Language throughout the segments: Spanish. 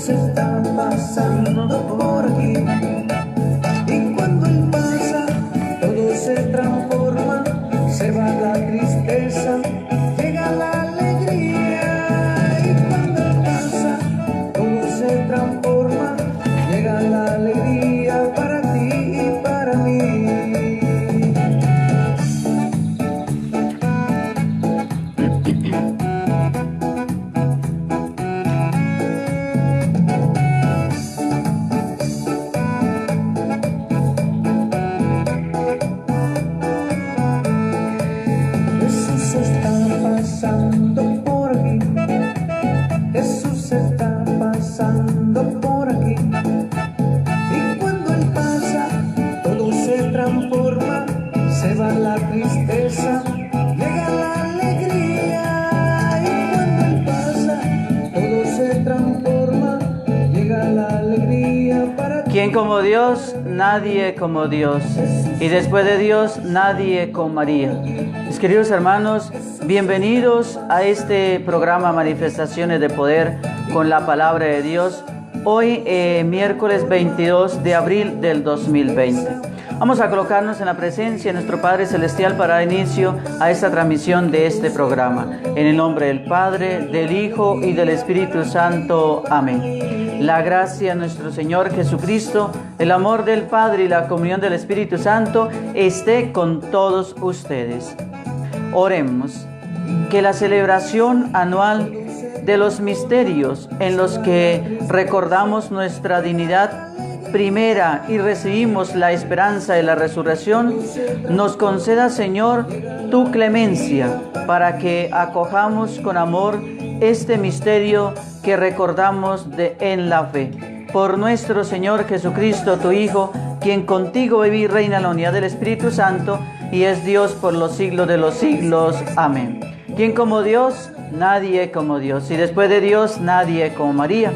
Jesús está pasando por aquí. Y cuando Él pasa, todo se transforma, se va la tristeza, llega la alegría. Y cuando Él pasa, todo se transforma, llega la alegría para ti y para mí. Jesús está pasando por aquí. Jesús está pasando por aquí. Y cuando Él pasa, todo se transforma, se va la tristeza, llega la alegría. Y cuando Él pasa, todo se transforma, llega la alegría para ti. ¿Quién como Dios? Nadie como Dios. Y después de Dios, nadie como María. Mis queridos hermanos, bienvenidos a este programa Manifestaciones de Poder con la Palabra de Dios. Hoy, miércoles 22 de abril del 2020. Vamos a colocarnos en la presencia de nuestro Padre Celestial para dar inicio a esta transmisión de este programa. En el nombre del Padre, del Hijo y del Espíritu Santo. Amén. La gracia de nuestro Señor Jesucristo, el amor del Padre y la comunión del Espíritu Santo esté con todos ustedes. Oremos. Que la celebración anual de los misterios en los que recordamos nuestra dignidad primera y recibimos la esperanza de la resurrección, nos conceda, Señor, tu clemencia para que acojamos con amor este misterio que recordamos en la fe. Por nuestro Señor Jesucristo, tu Hijo, quien contigo vive y reina en la unidad del Espíritu Santo y es Dios por los siglos de los siglos. Amén. ¿Quién como Dios? Nadie como Dios. Y después de Dios, nadie como María.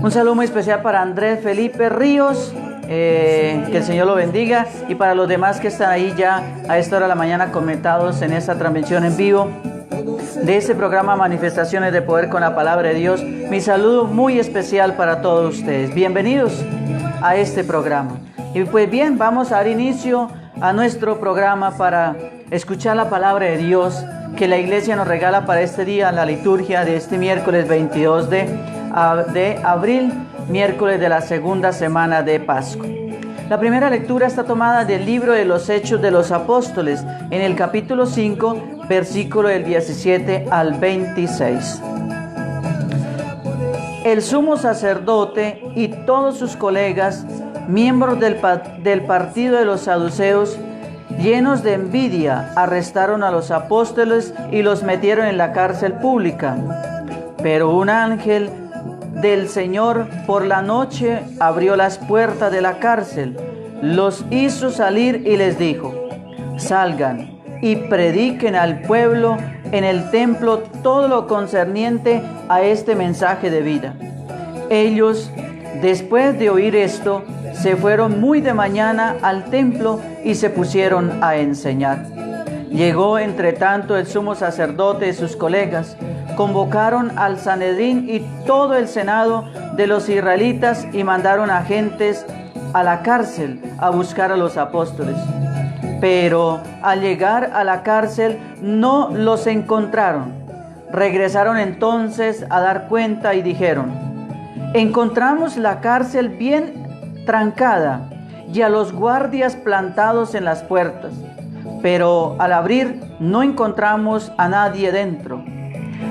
Un saludo muy especial para Andrés Felipe Ríos, que el Señor lo bendiga, y para los demás que están ahí ya a esta hora de la mañana conectados en esta transmisión en vivo de este programa Manifestaciones de Poder con la Palabra de Dios. Mi saludo muy especial para todos ustedes. Bienvenidos a este programa. Y pues bien, vamos a dar inicio a nuestro programa para escuchar la palabra de Dios que la iglesia nos regala para este día, la liturgia de este miércoles 22 de abril, miércoles de la segunda semana de Pascua. La primera lectura está tomada del libro de los Hechos de los Apóstoles, en el capítulo 5, versículo del 17 al 26. El sumo sacerdote y todos sus colegas, miembros del partido de los saduceos, llenos de envidia, arrestaron a los apóstoles y los metieron en la cárcel pública. Pero un ángel del Señor por la noche abrió las puertas de la cárcel, los hizo salir y les dijo: salgan y prediquen al pueblo en el templo todo lo concerniente a este mensaje de vida. Ellos, después de oír esto, se fueron muy de mañana al templo y se pusieron a enseñar. Llegó entre tanto el sumo sacerdote y sus colegas, convocaron al Sanedrín y todo el senado de los israelitas y mandaron agentes a la cárcel a buscar a los apóstoles. Pero al llegar a la cárcel no los encontraron. Regresaron entonces a dar cuenta y dijeron: encontramos la cárcel bien trancada y a los guardias plantados en las puertas, pero al abrir no encontramos a nadie dentro.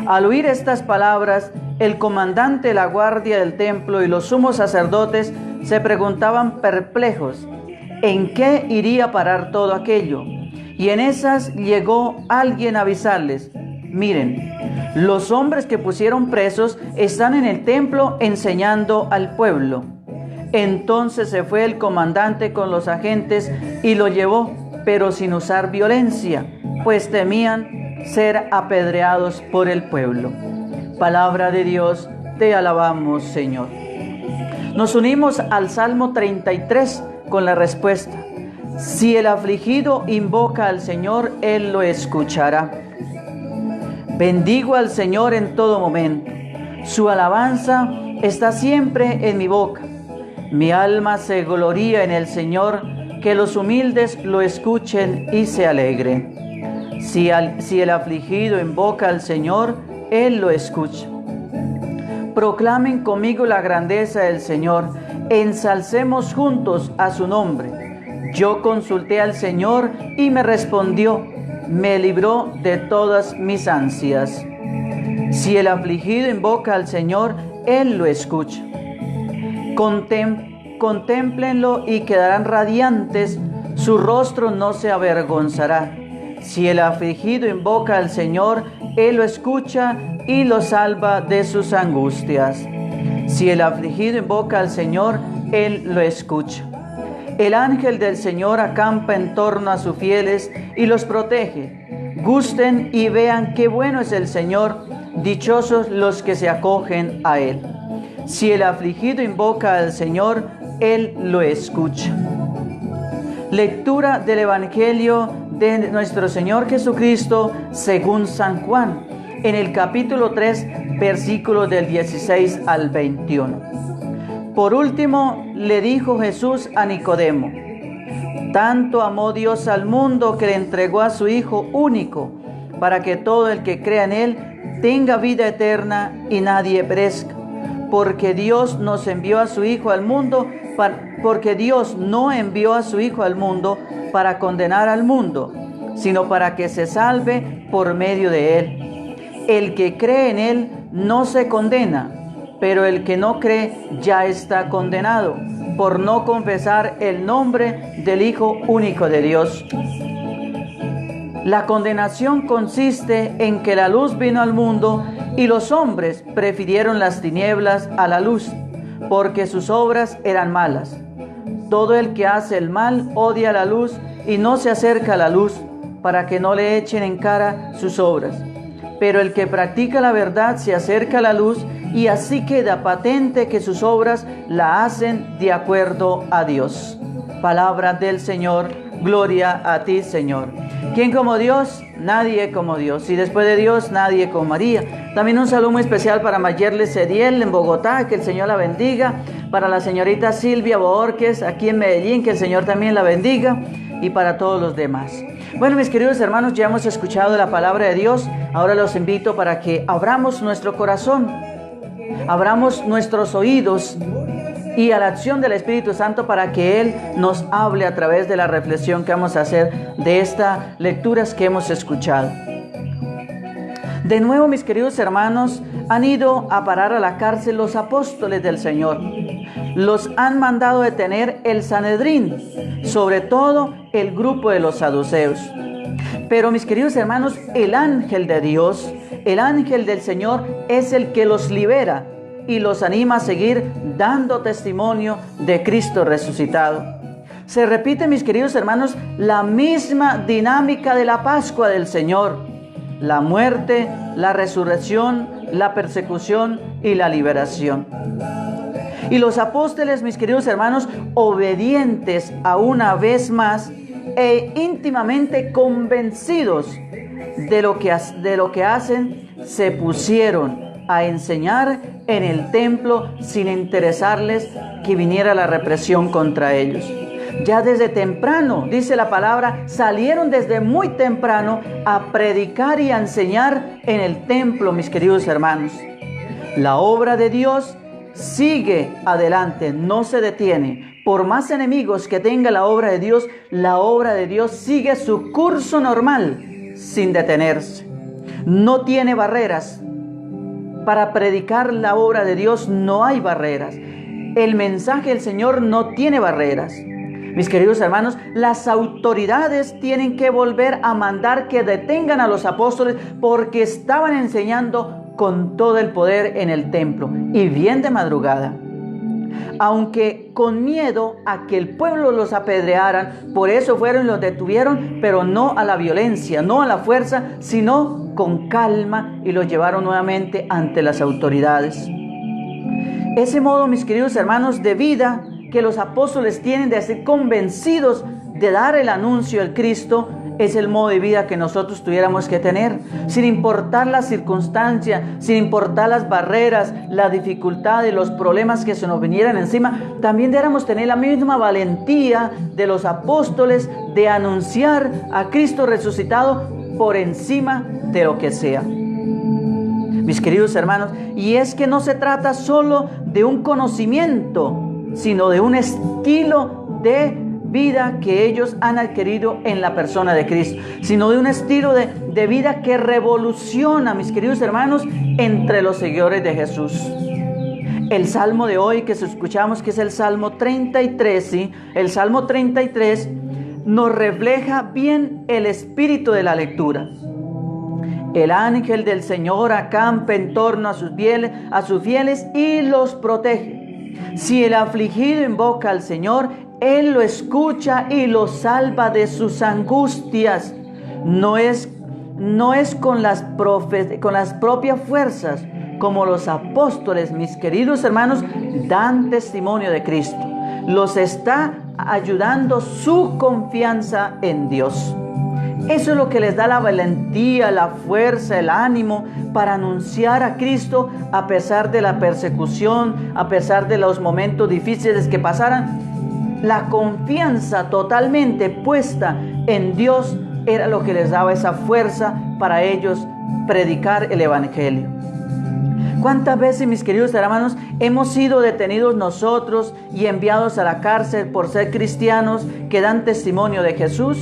Al oír estas palabras, el comandante de la guardia del templo y los sumos sacerdotes se preguntaban perplejos en qué iría a parar todo aquello. Y en esas llegó alguien a avisarles: miren, los hombres que pusieron presos están en el templo enseñando al pueblo. Entonces se fue el comandante con los agentes y lo llevó, pero sin usar violencia, pues temían ser apedreados por el pueblo. Palabra de Dios, te alabamos, Señor. Nos unimos al Salmo 33 con la respuesta: si el afligido invoca al Señor, Él lo escuchará. Bendigo al Señor en todo momento. Su alabanza está siempre en mi boca. Mi alma se gloría en el Señor, que los humildes lo escuchen y se alegren. Si el afligido invoca al Señor, Él lo escucha. Proclamen conmigo la grandeza del Señor, ensalcemos juntos a su nombre. Yo consulté al Señor y me respondió, me libró de todas mis ansias. Si el afligido invoca al Señor, Él lo escucha. Contémplenlo y quedarán radiantes, su rostro no se avergonzará. Si el afligido invoca al Señor, Él lo escucha y lo salva de sus angustias. Si el afligido invoca al Señor, Él lo escucha. El ángel del Señor acampa en torno a sus fieles y los protege. Gusten y vean qué bueno es el Señor, dichosos los que se acogen a Él. Si el afligido invoca al Señor, Él lo escucha. Lectura del Evangelio de nuestro Señor Jesucristo según San Juan, en el capítulo 3, versículos del 16 al 21. Por último, le dijo Jesús a Nicodemo: tanto amó Dios al mundo que le entregó a su Hijo único, para que todo el que crea en Él tenga vida eterna y nadie perezca. Porque Dios nos envió a su Hijo al mundo, porque Dios no envió a su Hijo al mundo para condenar al mundo, sino para que se salve por medio de Él. El que cree en Él no se condena, pero el que no cree ya está condenado, por no confesar el nombre del Hijo único de Dios. La condenación consiste en que la luz vino al mundo y los hombres prefirieron las tinieblas a la luz, porque sus obras eran malas. Todo el que hace el mal odia la luz y no se acerca a la luz, para que no le echen en cara sus obras. Pero el que practica la verdad se acerca a la luz, y así queda patente que sus obras la hacen de acuerdo a Dios. Palabra del Señor, gloria a ti, Señor. ¿Quién como Dios? Nadie como Dios. Y después de Dios, nadie como María. También un saludo muy especial para Mayerle Cediel en Bogotá, que el Señor la bendiga. Para la señorita Silvia Borges aquí en Medellín, que el Señor también la bendiga. Y para todos los demás. Bueno, mis queridos hermanos, ya hemos escuchado la palabra de Dios. Ahora los invito para que abramos nuestro corazón, abramos nuestros oídos y a la acción del Espíritu Santo para que Él nos hable a través de la reflexión que vamos a hacer de estas lecturas que hemos escuchado. De nuevo, mis queridos hermanos, han ido a parar a la cárcel los apóstoles del Señor. Los han mandado detener el Sanedrín, sobre todo el grupo de los saduceos. Pero, mis queridos hermanos, el ángel de Dios, el ángel del Señor, es el que los libera y los anima a seguir dando testimonio de Cristo resucitado. Se repite, mis queridos hermanos, la misma dinámica de la Pascua del Señor: la muerte, la resurrección, la persecución y la liberación. Y los apóstoles, mis queridos hermanos, obedientes a una vez más e íntimamente convencidos de lo que hacen, se pusieron a enseñar en el templo sin interesarles que viniera la represión contra ellos. Ya desde temprano, dice la palabra, salieron desde muy temprano a predicar y a enseñar en el templo, mis queridos hermanos. La obra de Dios sigue adelante, no se detiene. Por más enemigos que tenga la obra de Dios sigue su curso normal, sin detenerse. No tiene barreras. Para predicar la obra de Dios no hay barreras. El mensaje del Señor no tiene barreras. Mis queridos hermanos, las autoridades tienen que volver a mandar que detengan a los apóstoles porque estaban enseñando con todo el poder en el templo y bien de madrugada. Aunque con miedo a que el pueblo los apedrearan, por eso fueron y los detuvieron, pero no a la violencia, no a la fuerza, sino con calma, y los llevaron nuevamente ante las autoridades. Ese modo, mis queridos hermanos, de vida que los apóstoles tienen de ser convencidos de dar el anuncio del Cristo es el modo de vida que nosotros tuviéramos que tener, sin importar la circunstancia, sin importar las barreras, la dificultad y los problemas que se nos vinieran encima. También deberíamos tener la misma valentía de los apóstoles de anunciar a Cristo resucitado por encima de lo que sea. Mis queridos hermanos, y es que no se trata solo de un conocimiento, sino de un estilo de vida que ellos han adquirido en la persona de Cristo, sino de un estilo de vida que revoluciona, mis queridos hermanos, entre los seguidores de Jesús. El salmo de hoy que escuchamos, que es el Salmo 33, ¿sí? El Salmo 33 nos refleja bien el espíritu de la lectura. El ángel del Señor acampa en torno a sus fieles y los protege. Si el afligido invoca al Señor, Él lo escucha y lo salva de sus angustias. No es con las propias fuerzas, como los apóstoles, mis queridos hermanos, dan testimonio de Cristo. Los está ayudando su confianza en Dios. Eso es lo que les da la valentía, la fuerza, el ánimo para anunciar a Cristo a pesar de la persecución, a pesar de los momentos difíciles que pasaran. La confianza totalmente puesta en Dios era lo que les daba esa fuerza para ellos predicar el Evangelio. ¿Cuántas veces, mis queridos hermanos, hemos sido detenidos nosotros y enviados a la cárcel por ser cristianos que dan testimonio de Jesús?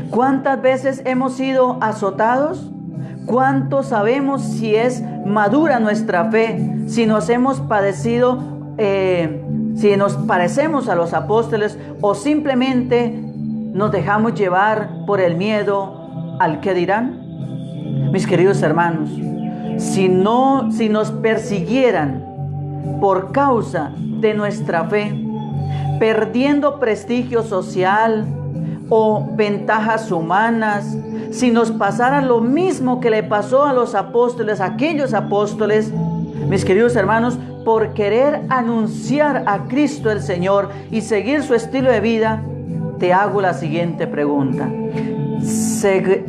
¿Cuántas veces hemos sido azotados? ¿Cuánto sabemos si es madura nuestra fe? Si nos hemos padecido, si nos parecemos a los apóstoles o simplemente nos dejamos llevar por el miedo al que dirán. Mis queridos hermanos, si nos persiguieran por causa de nuestra fe, perdiendo prestigio social o ventajas humanas, si nos pasara lo mismo que le pasó a los apóstoles, a aquellos apóstoles, mis queridos hermanos, por querer anunciar a Cristo el Señor y seguir su estilo de vida, te hago la siguiente pregunta.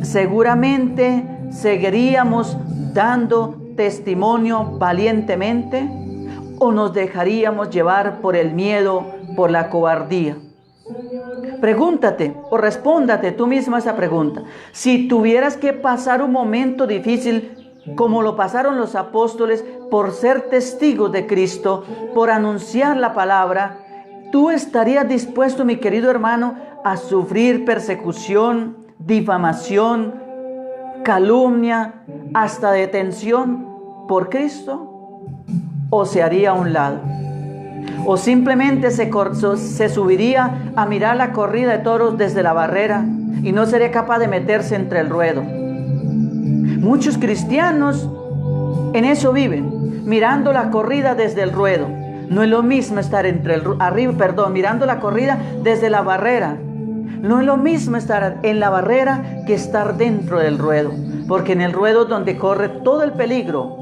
¿Seguramente seguiríamos dando testimonio valientemente o nos dejaríamos llevar por el miedo, por la cobardía? Pregúntate o respóndate tú mismo a esa pregunta. Si tuvieras que pasar un momento difícil como lo pasaron los apóstoles por ser testigos de Cristo, por anunciar la palabra, ¿tú estarías dispuesto, mi querido hermano, a sufrir persecución, difamación, calumnia, hasta detención por Cristo? ¿O se haría a un lado? ¿O simplemente se subiría a mirar la corrida de toros desde la barrera y no sería capaz de meterse entre el ruedo? Muchos cristianos en eso viven, mirando la corrida desde el ruedo. No es lo mismo estar mirando la corrida desde la barrera. No es lo mismo estar en la barrera que estar dentro del ruedo, porque en el ruedo es donde corre todo el peligro,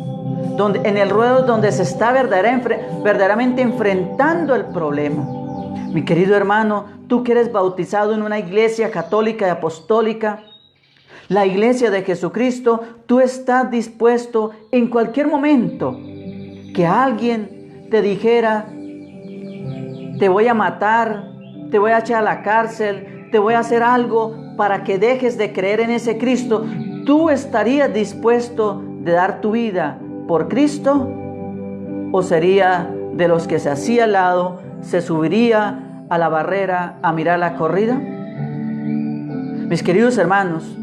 en el ruedo es donde se está verdaderamente enfrentando el problema. Mi querido hermano, tú que eres bautizado en una iglesia católica y apostólica, la iglesia de Jesucristo, tú estás dispuesto en cualquier momento que alguien te dijera: te voy a matar, te voy a echar a la cárcel, te voy a hacer algo para que dejes de creer en ese Cristo, ¿tú estarías dispuesto de dar tu vida por Cristo? ¿O sería de los que se hacía al lado, se subiría a la barrera a mirar la corrida? Mis queridos hermanos,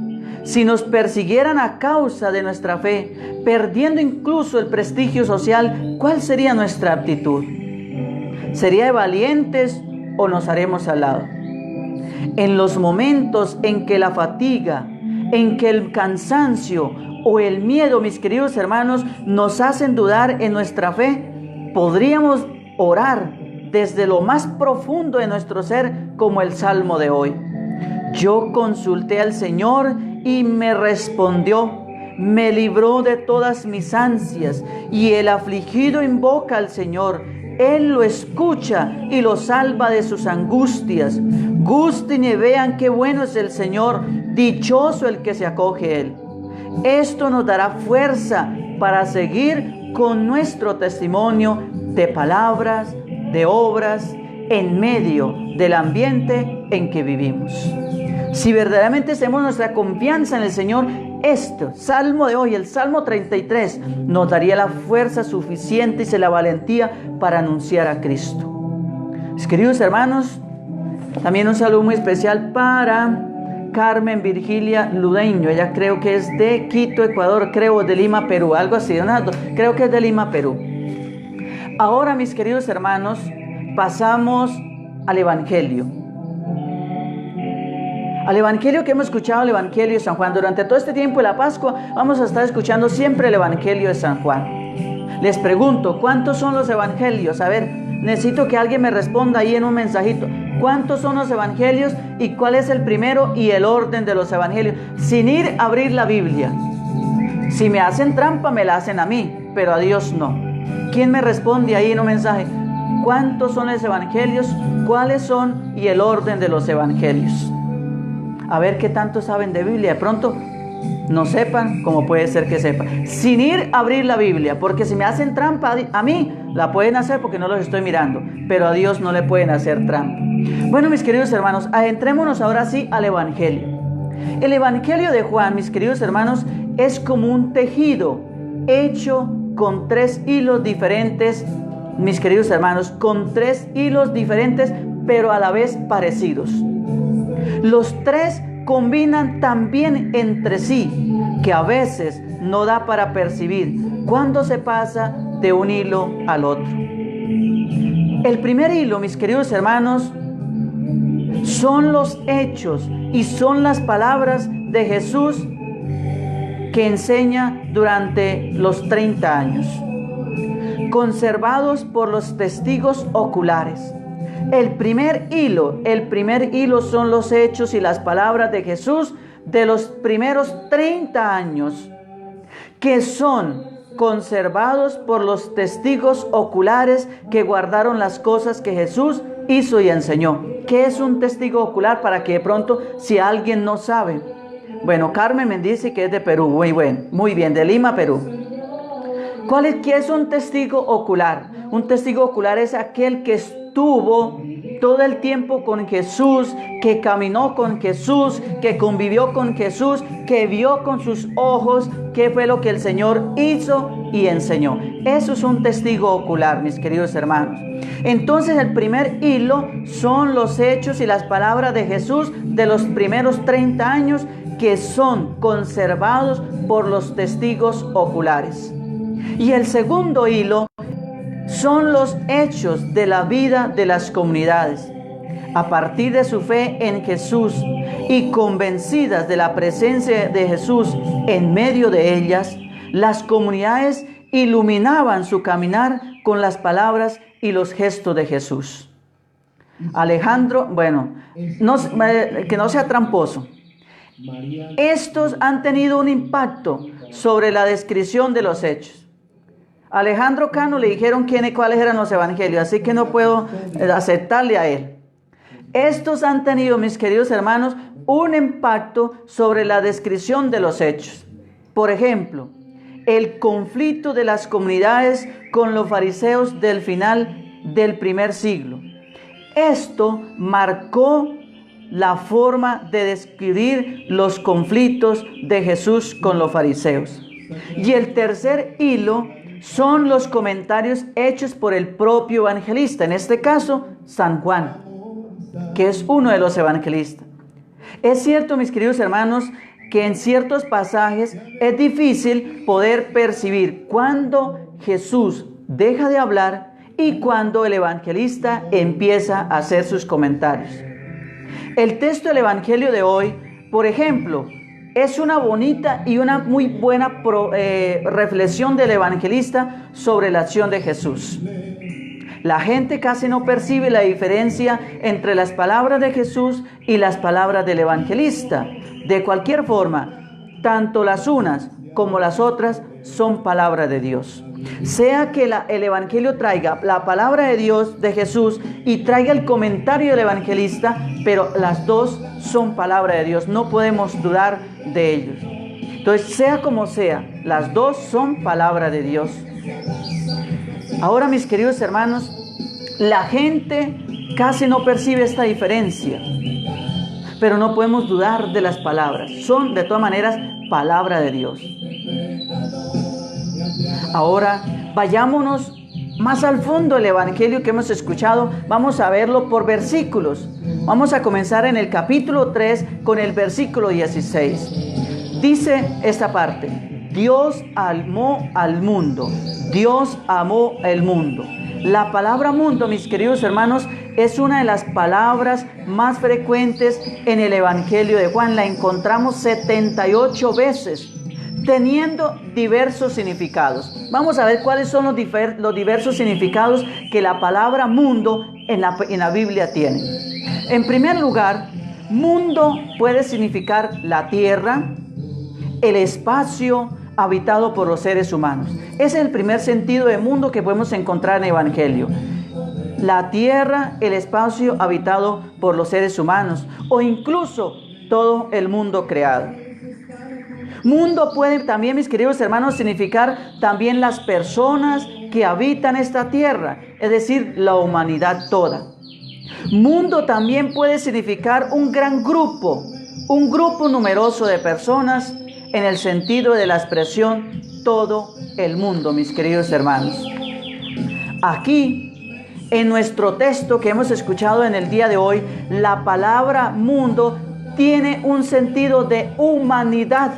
si nos persiguieran a causa de nuestra fe, perdiendo incluso el prestigio social, ¿cuál sería nuestra actitud? ¿Sería de valientes o nos haremos al lado? En los momentos en que la fatiga, en que el cansancio o el miedo, mis queridos hermanos, nos hacen dudar en nuestra fe, podríamos orar desde lo más profundo de nuestro ser, como el Salmo de hoy. Yo consulté al Señor y me respondió, me libró de todas mis ansias, y el afligido invoca al Señor. Él lo escucha y lo salva de sus angustias. Gusten y vean qué bueno es el Señor, Dichoso el que se acoge a Él. Esto nos dará fuerza para seguir con nuestro testimonio de palabras, de obras, en medio del ambiente en que vivimos. Si verdaderamente tenemos nuestra confianza en el Señor, este salmo de hoy, el Salmo 33, nos daría la fuerza suficiente y la valentía para anunciar a Cristo. Mis queridos hermanos, también un saludo muy especial para Carmen Virgilia Ludeño. Ella creo que es de Quito, Ecuador, creo de Lima, Perú, algo así, Donato, creo que es de Lima, Perú. Ahora, mis queridos hermanos, pasamos al Evangelio. Al Evangelio que hemos escuchado, el Evangelio de San Juan. Durante todo este tiempo de la Pascua vamos a estar escuchando siempre el Evangelio de San Juan. Les pregunto, ¿cuántos son los Evangelios? A ver, necesito que alguien me responda ahí en un mensajito. ¿Cuántos son los Evangelios y cuál es el primero y el orden de los Evangelios? Sin ir a abrir la Biblia. Si me hacen trampa, me la hacen a mí, pero a Dios no. ¿Quién me responde ahí en un mensaje? ¿Cuántos son los Evangelios? ¿Cuáles son y el orden de los Evangelios? A ver qué tanto saben de Biblia. De pronto no sepan, como puede ser que sepan. Sin ir a abrir la Biblia, porque si me hacen trampa a mí, la pueden hacer porque no los estoy mirando, pero a Dios no le pueden hacer trampa. Bueno, mis queridos hermanos, adentrémonos ahora sí al Evangelio. El Evangelio de Juan, mis queridos hermanos, es como un tejido hecho con 3 hilos diferentes, mis queridos hermanos, con 3 hilos diferentes, pero a la vez parecidos. Los 3 combinan tan bien entre sí que a veces no da para percibir cuándo se pasa de un hilo al otro. El primer hilo, mis queridos hermanos, son los hechos y son las palabras de Jesús que enseña durante los 30 años, conservados por los testigos oculares. El primer hilo son los hechos y las palabras de Jesús de los primeros 30 años, que son conservados por los testigos oculares que guardaron las cosas que Jesús hizo y enseñó. ¿Qué es un testigo ocular? Para que de pronto, si alguien no sabe. Bueno, Carmen me dice que es de Perú. Muy bien, de Lima, Perú. ¿Qué es un testigo ocular? Un testigo ocular es aquel que estuvo todo el tiempo con Jesús, que caminó con Jesús, que convivió con Jesús, que vio con sus ojos qué fue lo que el Señor hizo y enseñó. Eso es un testigo ocular, mis queridos hermanos. Entonces el primer hilo son los hechos y las palabras de Jesús de los primeros 30 años que son conservados por los testigos oculares. Y el segundo hilo son los hechos de la vida de las comunidades. A partir de su fe en Jesús y convencidas de la presencia de Jesús en medio de ellas, las comunidades iluminaban su caminar con las palabras y los gestos de Jesús. Alejandro, que no sea tramposo. Estos han tenido un impacto sobre la descripción de los hechos. Alejandro Cano le dijeron cuáles eran los evangelios, así que no puedo aceptarle a él. Estos han tenido, mis queridos hermanos, un impacto sobre la descripción de los hechos. Por ejemplo, el conflicto de las comunidades con los fariseos del final del primer siglo. Esto marcó la forma de describir los conflictos de Jesús con los fariseos. Y el tercer hilo son los comentarios hechos por el propio evangelista, en este caso San Juan, que es uno de los evangelistas. Es cierto, mis queridos hermanos, que en ciertos pasajes es difícil poder percibir cuándo Jesús deja de hablar y cuándo el evangelista empieza a hacer sus comentarios. El texto del evangelio de hoy, por ejemplo, es una bonita y una muy buena reflexión del evangelista sobre la acción de Jesús. La gente casi no percibe la diferencia entre las palabras de Jesús y las palabras del evangelista. De cualquier forma, tanto las unas como las otras son palabras de Dios. Sea que el Evangelio traiga la palabra de Dios, de Jesús, y traiga el comentario del evangelista, pero las dos son palabra de Dios, no podemos dudar de ellos. Entonces, sea como sea, las dos son palabra de Dios. Ahora, mis queridos hermanos, la gente casi no percibe esta diferencia, pero no podemos dudar de las palabras. Son, de todas maneras, palabra de Dios. Ahora, vayámonos más al fondo del Evangelio que hemos escuchado. Vamos a verlo por versículos. Vamos a comenzar en el capítulo 3 con el versículo 16. Dice esta parte: Dios amó al mundo. Dios amó el mundo. La palabra mundo, mis queridos hermanos, es una de las palabras más frecuentes en el Evangelio de Juan. La encontramos 78 veces, teniendo diversos significados. Vamos a ver cuáles son los diversos significados que la palabra mundo en la Biblia tiene. En primer lugar, mundo puede significar la tierra, el espacio habitado por los seres humanos. Ese es el primer sentido de mundo que podemos encontrar en el Evangelio. La tierra, el espacio habitado por los seres humanos, o incluso todo el mundo creado. Mundo puede también, mis queridos hermanos, significar también las personas que habitan esta tierra, es decir, la humanidad toda. Mundo también puede significar un gran grupo, un grupo numeroso de personas, en el sentido de la expresión todo el mundo, mis queridos hermanos. Aquí, en nuestro texto que hemos escuchado en el día de hoy, la palabra mundo tiene un sentido de humanidad,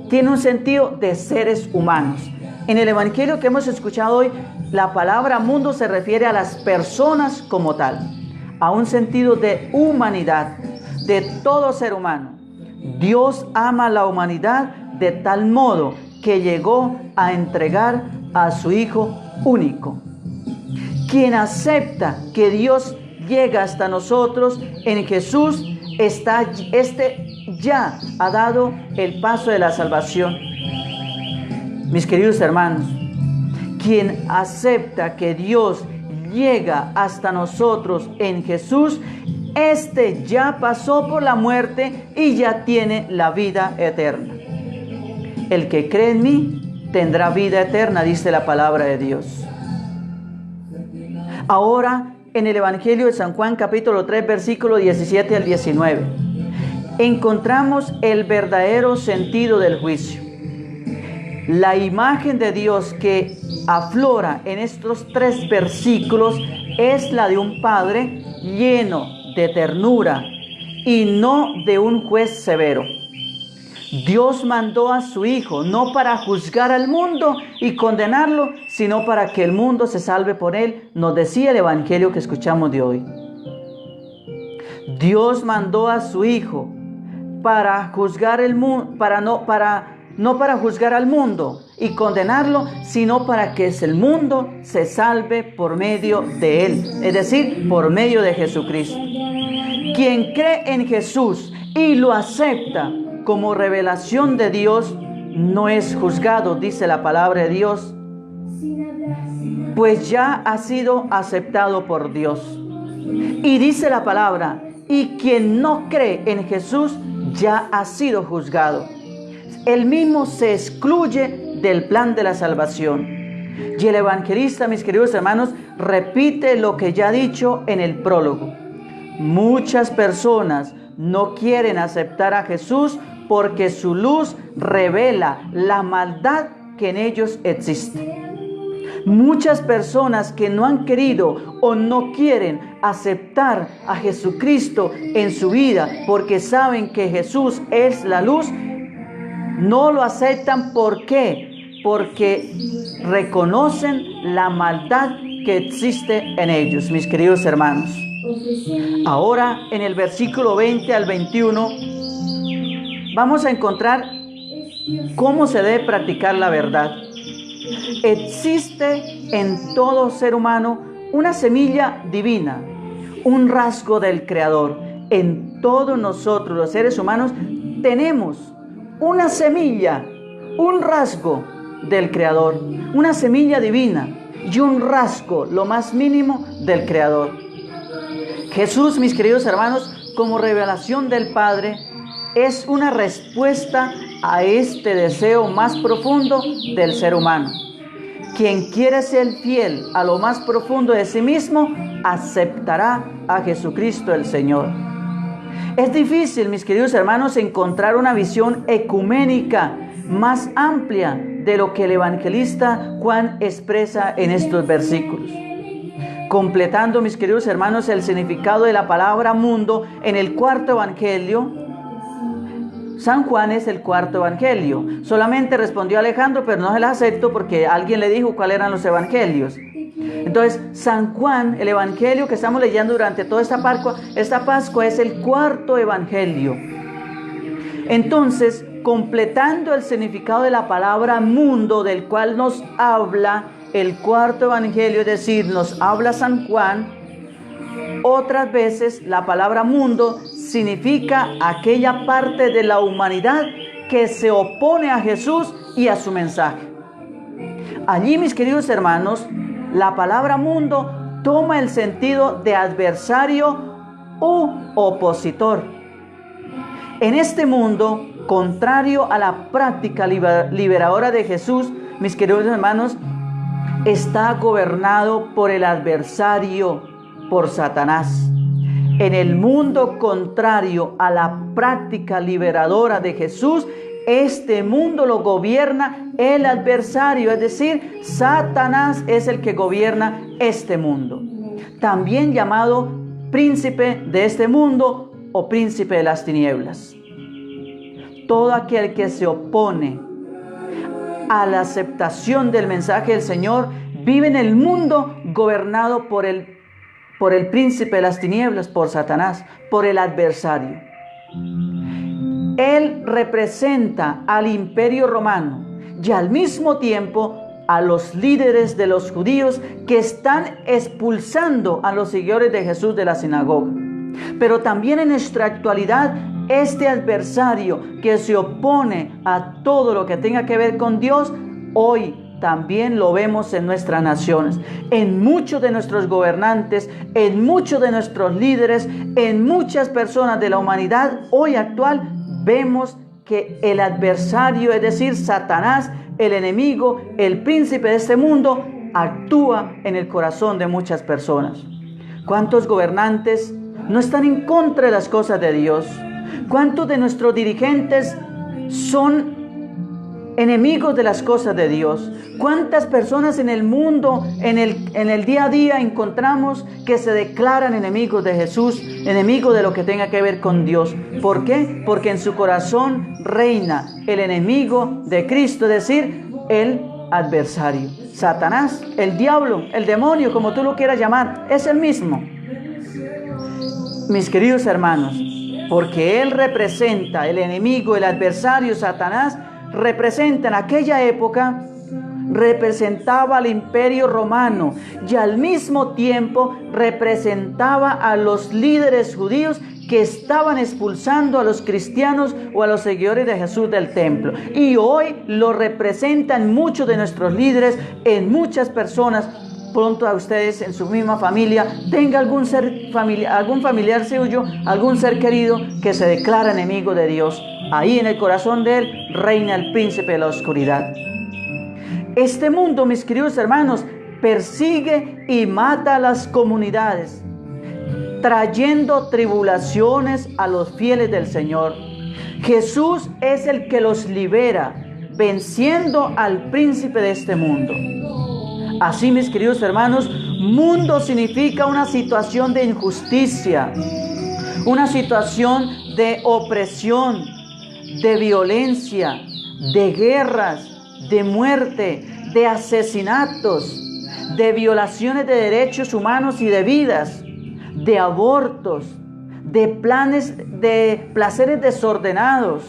tiene un sentido de seres humanos. En el Evangelio que hemos escuchado hoy, la palabra mundo se refiere a las personas como tal, a un sentido de humanidad, de todo ser humano. Dios ama a la humanidad de tal modo que llegó a entregar a su Hijo único. Quien acepta que Dios llega hasta nosotros en Jesús, ya ha dado el paso de la salvación. Mis queridos hermanos, quien acepta que Dios llega hasta nosotros en Jesús, ya pasó por la muerte y ya tiene la vida eterna. El que cree en mí tendrá vida eterna, dice la palabra de Dios. Ahora, en el Evangelio de San Juan, capítulo 3, versículo 17 al 19, encontramos el verdadero sentido del juicio. La imagen de Dios que aflora en estos 3 versículos es la de un padre lleno de ternura y no de un juez severo. Dios mandó a su Hijo no para juzgar al mundo y condenarlo, sino para que el mundo se salve por él, nos decía el Evangelio que escuchamos de hoy. Dios mandó a su Hijo para juzgar el mundo, no para juzgar al mundo y condenarlo, sino para que el mundo se salve por medio de él, es decir, por medio de Jesucristo. Quien cree en Jesús y lo acepta como revelación de Dios, no es juzgado, dice la palabra de Dios, pues ya ha sido aceptado por Dios. Y dice la palabra, y quien no cree en Jesús ya ha sido juzgado. Él mismo se excluye del plan de la salvación. Y el evangelista, mis queridos hermanos, repite lo que ya ha dicho en el prólogo. Muchas personas no quieren aceptar a Jesús porque su luz revela la maldad que en ellos existe. Muchas personas que no han querido o no quieren aceptar a Jesucristo en su vida porque saben que Jesús es la luz, no lo aceptan. ¿Por qué? Porque reconocen la maldad que existe en ellos, mis queridos hermanos. Ahora, en el versículo 20 al 21, vamos a encontrar cómo se debe practicar la verdad. Existe en todo ser humano una semilla divina, un rasgo del Creador. En todos nosotros, los seres humanos, tenemos una semilla, un rasgo del Creador, una semilla divina y un rasgo, lo más mínimo, del Creador. Jesús, mis queridos hermanos, como revelación del Padre, es una respuesta a este deseo más profundo del ser humano. Quien quiere ser fiel a lo más profundo de sí mismo, aceptará a Jesucristo el Señor. Es difícil, mis queridos hermanos, encontrar una visión ecuménica más amplia de lo que el evangelista Juan expresa en estos versículos. Completando, mis queridos hermanos, el significado de la palabra mundo en el cuarto evangelio, San Juan es el cuarto evangelio. Solamente respondió Alejandro, pero no se la acepto porque alguien le dijo cuáles eran los evangelios. Entonces, San Juan, el evangelio que estamos leyendo durante toda esta Pascua es el cuarto evangelio. Entonces, completando el significado de la palabra mundo, del cual nos habla el cuarto evangelio, es decir, nos habla San Juan, otras veces la palabra mundo significa aquella parte de la humanidad que se opone a Jesús y a su mensaje. Allí, mis queridos hermanos, la palabra mundo toma el sentido de adversario u opositor. En este mundo, contrario a la práctica liberadora de Jesús, mis queridos hermanos, está gobernado por el adversario, por Satanás. En el mundo contrario a la práctica liberadora de Jesús, este mundo lo gobierna el adversario, es decir, Satanás es el que gobierna este mundo. También llamado príncipe de este mundo o príncipe de las tinieblas. Todo aquel que se opone a la aceptación del mensaje del Señor vive en el mundo gobernado por el príncipe de las tinieblas, por Satanás, por el adversario. Él representa al imperio romano y al mismo tiempo a los líderes de los judíos que están expulsando a los seguidores de Jesús de la sinagoga. Pero también en nuestra actualidad, este adversario que se opone a todo lo que tenga que ver con Dios, hoy también lo vemos en nuestras naciones, en muchos de nuestros gobernantes, en muchos de nuestros líderes, en muchas personas de la humanidad hoy actual. Vemos que el adversario, es decir, Satanás, el enemigo, el príncipe de este mundo, actúa en el corazón de muchas personas. ¿Cuántos gobernantes no están en contra de las cosas de Dios? ¿Cuántos de nuestros dirigentes son enemigos de las cosas de Dios? ¿Cuántas personas en el mundo, en el día a día encontramos que se declaran enemigos de Jesús, enemigos de lo que tenga que ver con Dios? ¿Por qué? Porque en su corazón reina el enemigo de Cristo, es decir, el adversario. Satanás, el diablo, el demonio, como tú lo quieras llamar, es el mismo. Mis queridos hermanos, porque él representa, el enemigo, el adversario, Satanás, representa en aquella época, representaba al imperio romano y al mismo tiempo representaba a los líderes judíos que estaban expulsando a los cristianos o a los seguidores de Jesús del templo. Y hoy lo representan muchos de nuestros líderes en muchas personas. Pronto a ustedes en su misma familia tenga algún familiar suyo, algún ser querido que se declara enemigo de Dios. Ahí en el corazón de él reina el príncipe de la oscuridad. Este mundo, mis queridos hermanos, persigue y mata a las comunidades, trayendo tribulaciones a los fieles del Señor. Jesús es el que los libera, venciendo al príncipe de este mundo. Así, mis queridos hermanos, mundo significa una situación de injusticia, una situación de opresión, de violencia, de guerras, de muerte, de asesinatos, de violaciones de derechos humanos y de vidas, de abortos, de placeres desordenados,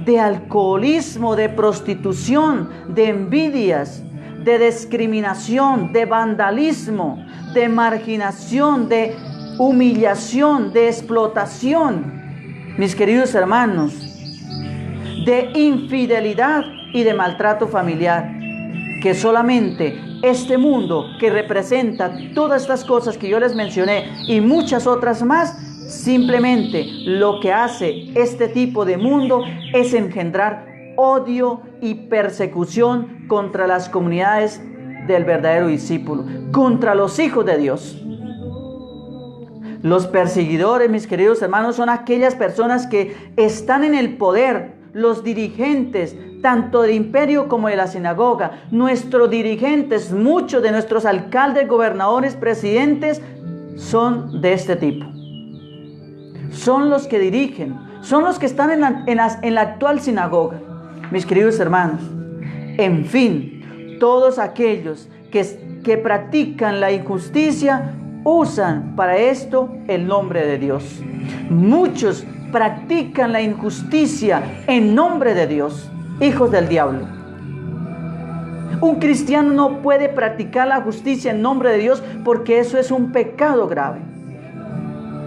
de alcoholismo, de prostitución, de envidias, de discriminación, de vandalismo, de marginación, de humillación, de explotación, mis queridos hermanos, de infidelidad y de maltrato familiar. que solamente este mundo que representa todas estas cosas que yo les mencioné y muchas otras más, simplemente lo que hace este tipo de mundo es engendrar odio y persecución contra las comunidades del verdadero discípulo, contra los hijos de Dios. Los perseguidores, mis queridos hermanos, son aquellas personas que están en el poder, los dirigentes, tanto del imperio como de la sinagoga. Nuestros dirigentes, muchos de nuestros alcaldes, gobernadores, presidentes, son de este tipo. Son los que dirigen, son los que están en la actual sinagoga. Mis queridos hermanos, en fin, todos aquellos que practican la injusticia usan para esto el nombre de Dios. Muchos practican la injusticia en nombre de Dios, hijos del diablo. Un cristiano no puede practicar la justicia en nombre de Dios porque eso es un pecado grave.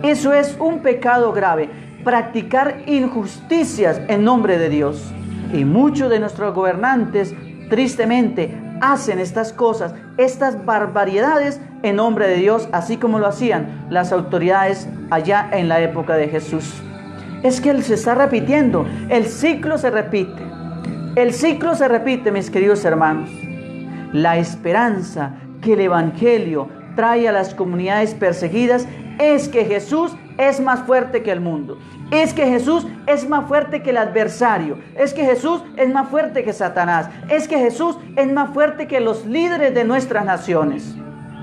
Eso es un pecado grave, practicar injusticias en nombre de Dios. Y muchos de nuestros gobernantes, tristemente, hacen estas cosas, estas barbaridades en nombre de Dios, así como lo hacían las autoridades allá en la época de Jesús. Es que Él se está repitiendo, el ciclo se repite. El ciclo se repite, mis queridos hermanos. La esperanza que el Evangelio trae a las comunidades perseguidas es que Jesús es más fuerte que el mundo. Es que Jesús es más fuerte que el adversario. Es que Jesús es más fuerte que Satanás. Es que Jesús es más fuerte que los líderes de nuestras naciones.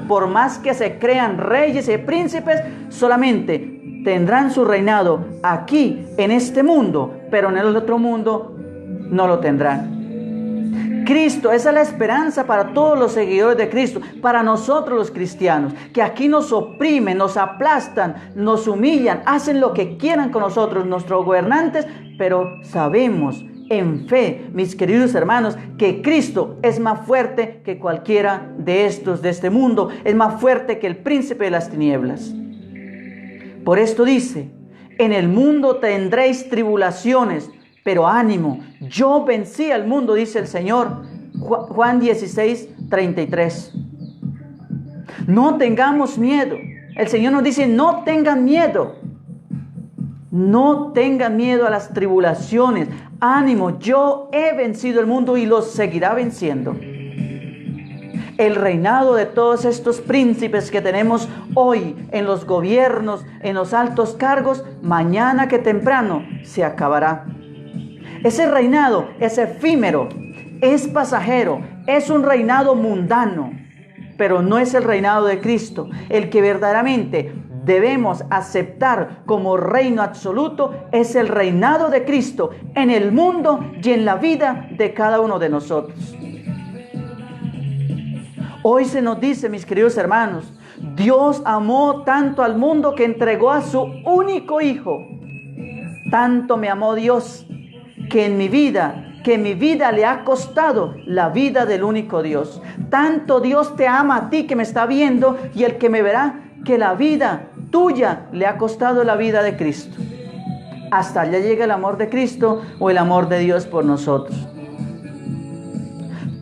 Por más que se crean reyes y príncipes, solamente tendrán su reinado aquí en este mundo, pero en el otro mundo no lo tendrán. Cristo, esa es la esperanza para todos los seguidores de Cristo, para nosotros los cristianos, que aquí nos oprimen, nos aplastan, nos humillan, hacen lo que quieran con nosotros, nuestros gobernantes, pero sabemos en fe, mis queridos hermanos, que Cristo es más fuerte que cualquiera de estos de este mundo, es más fuerte que el príncipe de las tinieblas. Por esto dice, en el mundo tendréis tribulaciones, pero ánimo, yo vencí al mundo, dice el Señor. Juan 16:33. No tengamos miedo. El Señor nos dice, no tengan miedo. No tengan miedo a las tribulaciones. Ánimo, yo he vencido el mundo y los seguirá venciendo. El reinado de todos estos príncipes que tenemos hoy en los gobiernos, en los altos cargos, mañana que temprano se acabará. Ese reinado es efímero, es pasajero, es un reinado mundano, pero no es el reinado de Cristo. El que verdaderamente debemos aceptar como reino absoluto es el reinado de Cristo en el mundo y en la vida de cada uno de nosotros. Hoy se nos dice, mis queridos hermanos, Dios amó tanto al mundo que entregó a su único Hijo. Tanto me amó Dios que mi vida le ha costado la vida del único Dios. Tanto Dios te ama a ti que me está viendo y el que me verá, que la vida tuya le ha costado la vida de Cristo. Hasta allá llega el amor de Cristo o el amor de Dios por nosotros.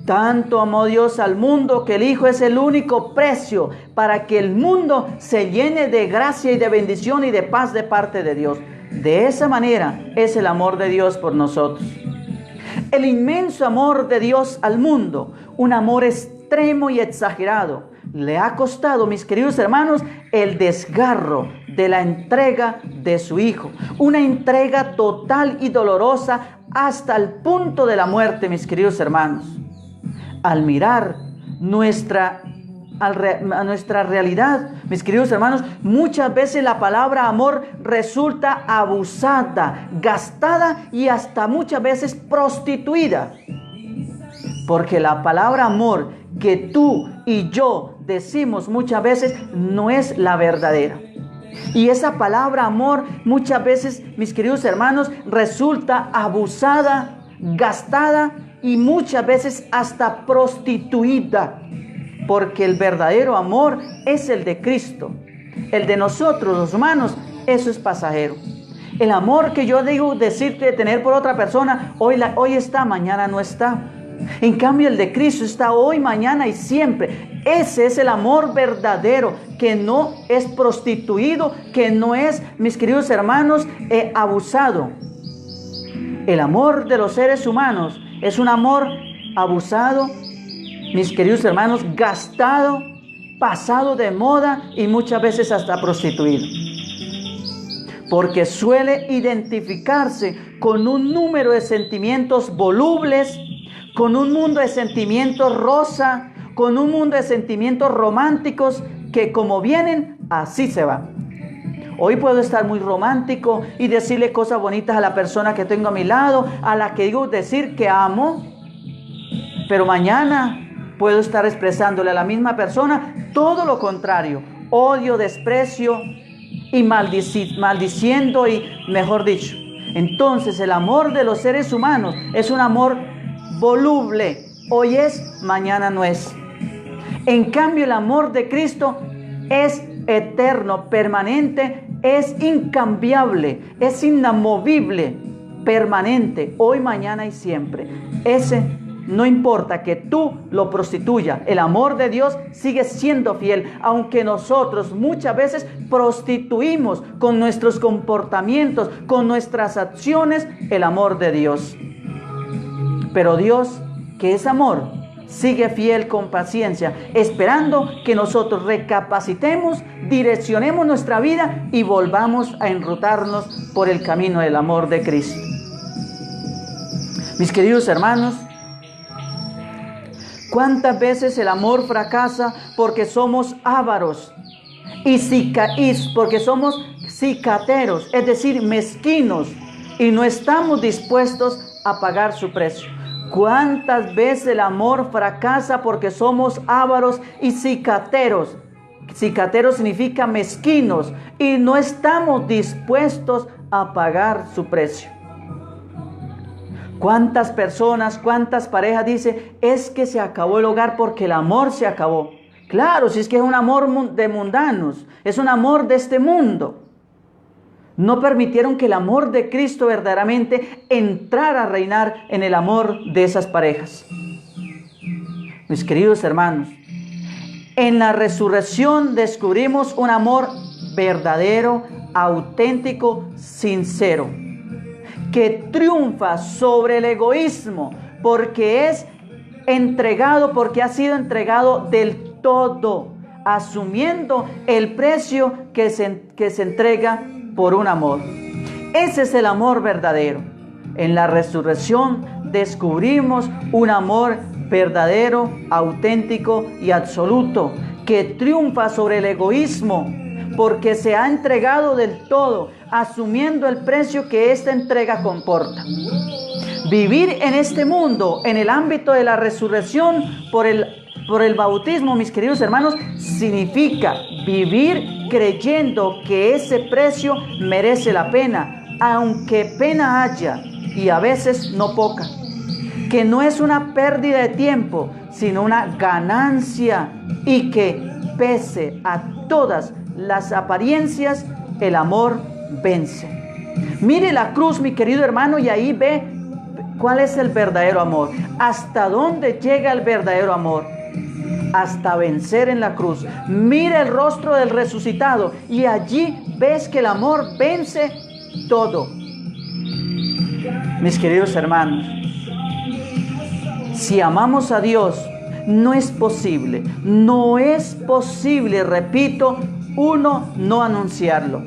Tanto amó Dios al mundo que el Hijo es el único precio para que el mundo se llene de gracia y de bendición y de paz de parte de Dios. De esa manera es el amor de Dios por nosotros. El inmenso amor de Dios al mundo, un amor extremo y exagerado, le ha costado, mis queridos hermanos, el desgarro de la entrega de su Hijo. Una entrega total y dolorosa hasta el punto de la muerte, mis queridos hermanos. Al mirar nuestra realidad, mis queridos hermanos, muchas veces la palabra amor resulta abusada, gastada y hasta muchas veces prostituida. Porque la palabra amor que tú y yo decimos muchas veces no es la verdadera. Y esa palabra amor muchas veces, mis queridos hermanos, resulta abusada, gastada y muchas veces hasta prostituida. Porque el verdadero amor es el de Cristo. El de nosotros, los humanos, eso es pasajero. El amor que yo digo decirte de tener por otra persona, hoy está, mañana no está. En cambio, el de Cristo está hoy, mañana y siempre. Ese es el amor verdadero, que no es prostituido, que no es, mis queridos hermanos, abusado. El amor de los seres humanos es un amor abusado, mis queridos hermanos, gastado, pasado de moda y muchas veces hasta prostituido. Porque suele identificarse con un número de sentimientos volubles, con un mundo de sentimientos rosa, con un mundo de sentimientos románticos que como vienen, así se van. Hoy puedo estar muy romántico y decirle cosas bonitas a la persona que tengo a mi lado, a la que digo decir que amo, pero mañana puedo estar expresándole a la misma persona todo lo contrario, odio, desprecio y maldiciendo y mejor dicho. Entonces el amor de los seres humanos es un amor voluble, hoy es, mañana no es. En cambio el amor de Cristo es eterno, permanente, es incambiable, es inamovible, permanente, hoy, mañana y siempre. Ese no importa que tú lo prostituyas, el amor de Dios sigue siendo fiel, aunque nosotros muchas veces prostituimos con nuestros comportamientos, con nuestras acciones, el amor de Dios. Pero Dios, que es amor, sigue fiel con paciencia, esperando que nosotros recapacitemos, direccionemos nuestra vida y volvamos a enrutarnos por el camino del amor de Cristo. Mis queridos hermanos, ¿cuántas veces el amor fracasa porque somos ávaros y porque somos cicateros, es decir, mezquinos, y no estamos dispuestos a pagar su precio? ¿Cuántas veces el amor fracasa porque somos ávaros y cicateros? Cicateros significa mezquinos y no estamos dispuestos a pagar su precio. ¿Cuántas personas, cuántas parejas dicen, es que se acabó el hogar porque el amor se acabó? Claro, si es que es un amor de mundanos, es un amor de este mundo. No permitieron que el amor de Cristo verdaderamente entrara a reinar en el amor de esas parejas. Mis queridos hermanos, en la resurrección descubrimos un amor verdadero, auténtico, sincero, que triunfa sobre el egoísmo, porque es entregado, porque ha sido entregado del todo, asumiendo el precio que se entrega por un amor. Ese es el amor verdadero. En la resurrección descubrimos un amor verdadero, auténtico y absoluto, que triunfa sobre el egoísmo, porque se ha entregado del todo, asumiendo el precio que esta entrega comporta. Vivir en este mundo, en el ámbito de la resurrección, por el bautismo, mis queridos hermanos, significa vivir creyendo que ese precio merece la pena, aunque pena haya, y a veces no poca. Que no es una pérdida de tiempo, sino una ganancia, y que pese a todas las apariencias, el amor vence. Mire la cruz, mi querido hermano, y ahí ve cuál es el verdadero amor. ¿Hasta dónde llega el verdadero amor? Hasta vencer en la cruz. Mira el rostro del resucitado y allí ves que el amor vence todo. Mis queridos hermanos, si amamos a Dios, no es posible, repito, uno, no anunciarlo.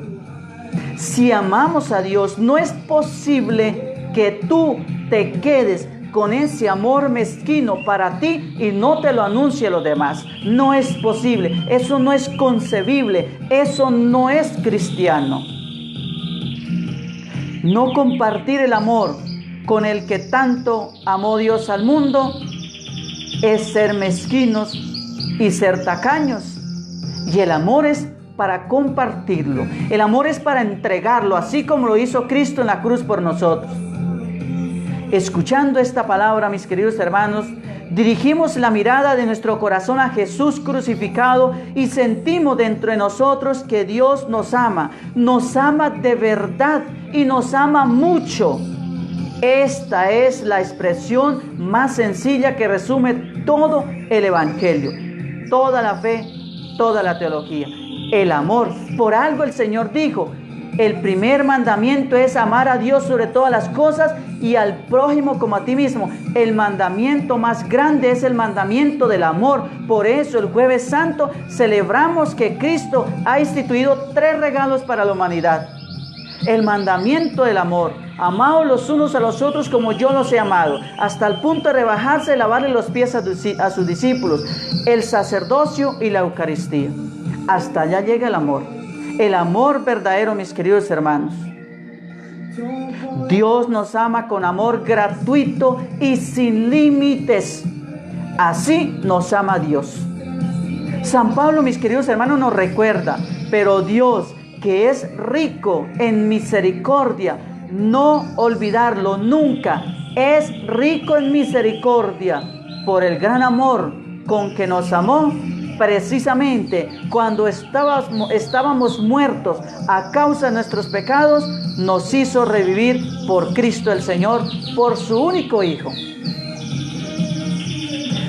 Si amamos a Dios, no es posible que tú te quedes con ese amor mezquino para ti y no te lo anuncie a los demás. No es posible, eso no es concebible, eso no es cristiano. No compartir el amor con el que tanto amó Dios al mundo es ser mezquinos y ser tacaños. Y el amor es para compartirlo, el amor es para entregarlo, así como lo hizo Cristo en la cruz por nosotros. Escuchando esta palabra, mis queridos hermanos, dirigimos la mirada de nuestro corazón a Jesús crucificado y sentimos dentro de nosotros que Dios nos ama de verdad y nos ama mucho. Esta es la expresión más sencilla que resume todo el Evangelio, toda la fe, toda la teología. El amor. Por algo el Señor dijo, el primer mandamiento es amar a Dios sobre todas las cosas y al prójimo como a ti mismo. El mandamiento más grande es el mandamiento del amor. Por eso el Jueves Santo celebramos que Cristo ha instituido 3 regalos para la humanidad. El mandamiento del amor. Amaos los unos a los otros como yo los he amado, hasta el punto de rebajarse y lavarle los pies a sus discípulos. El sacerdocio y la Eucaristía. Hasta allá llega el amor. El amor verdadero, mis queridos hermanos. Dios nos ama con amor gratuito y sin límites. Así nos ama Dios. San Pablo, mis queridos hermanos, nos recuerda, pero Dios, que es rico en misericordia, no olvidarlo nunca, es rico en misericordia por el gran amor con que nos amó. Precisamente cuando estábamos muertos a causa de nuestros pecados, nos hizo revivir por Cristo el Señor, por su único Hijo.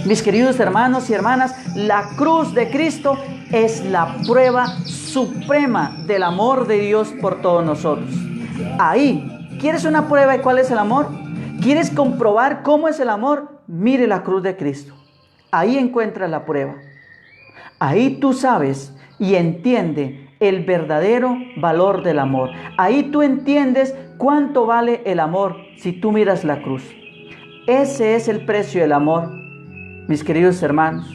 Mis queridos hermanos y hermanas, la cruz de Cristo es la prueba suprema del amor de Dios por todos nosotros. Ahí, ¿quieres una prueba de cuál es el amor? ¿Quieres comprobar cómo es el amor? Mire la cruz de Cristo. Ahí encuentras la prueba. Ahí tú sabes y entiendes el verdadero valor del amor. Ahí tú entiendes cuánto vale el amor si tú miras la cruz. Ese es el precio del amor, mis queridos hermanos.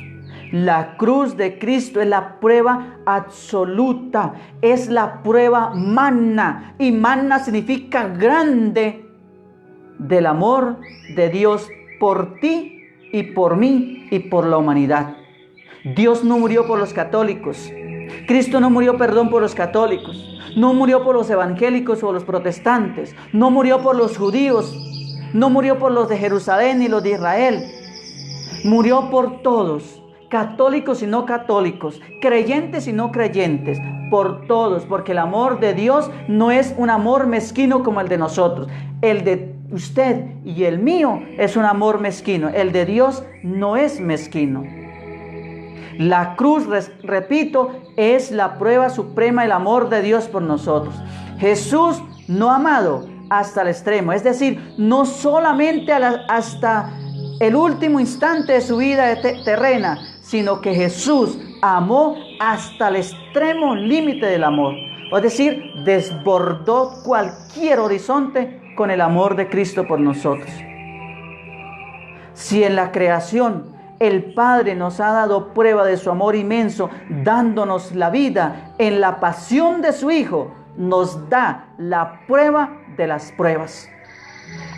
La cruz de Cristo es la prueba absoluta, es la prueba magna, y magna significa grande, del amor de Dios por ti y por mí y por la humanidad. Dios no murió por los católicos. Cristo no murió, por los católicos. No murió por los evangélicos o los protestantes. No murió por los judíos. No murió por los de Jerusalén ni los de Israel. Murió por todos, católicos y no católicos, creyentes y no creyentes, por todos, porque el amor de Dios no es un amor mezquino como el de nosotros. El de usted y el mío es un amor mezquino. El de Dios no es mezquino. La cruz, repito, es la prueba suprema del amor de Dios por nosotros. Jesús no ha amado hasta el extremo, es decir, no solamente hasta el último instante de su vida terrena, sino que Jesús amó hasta el extremo límite del amor. Es decir, desbordó cualquier horizonte con el amor de Cristo por nosotros. Si en la creación el Padre nos ha dado prueba de su amor inmenso, dándonos la vida en la pasión de su Hijo, nos da la prueba de las pruebas.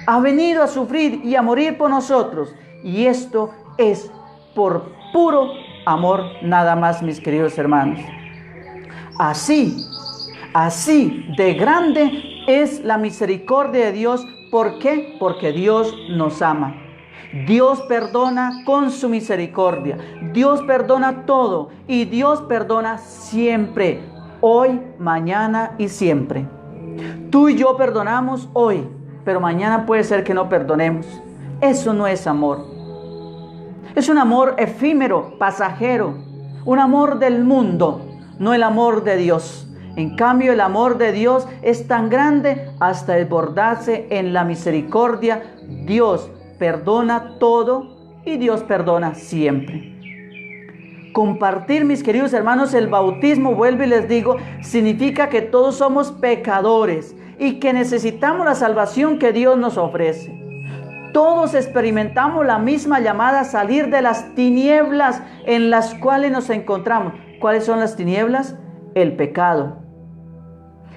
Ha venido a sufrir y a morir por nosotros, y esto es por puro amor nada más, mis queridos hermanos. Así de grande es la misericordia de Dios. ¿Por qué? Porque Dios nos ama. Dios perdona con su misericordia. Dios perdona todo y Dios perdona siempre, hoy, mañana y siempre. Tú y yo perdonamos hoy, pero mañana puede ser que no perdonemos. Eso no es amor. Es un amor efímero, pasajero, un amor del mundo, no el amor de Dios. En cambio, el amor de Dios es tan grande hasta desbordarse en la misericordia. Dios perdona todo y Dios perdona siempre. Compartir, mis queridos hermanos, el bautismo, vuelvo y les digo, significa que todos somos pecadores y que necesitamos la salvación que Dios nos ofrece. Todos experimentamos la misma llamada a salir de las tinieblas en las cuales nos encontramos. ¿Cuáles son las tinieblas? El pecado,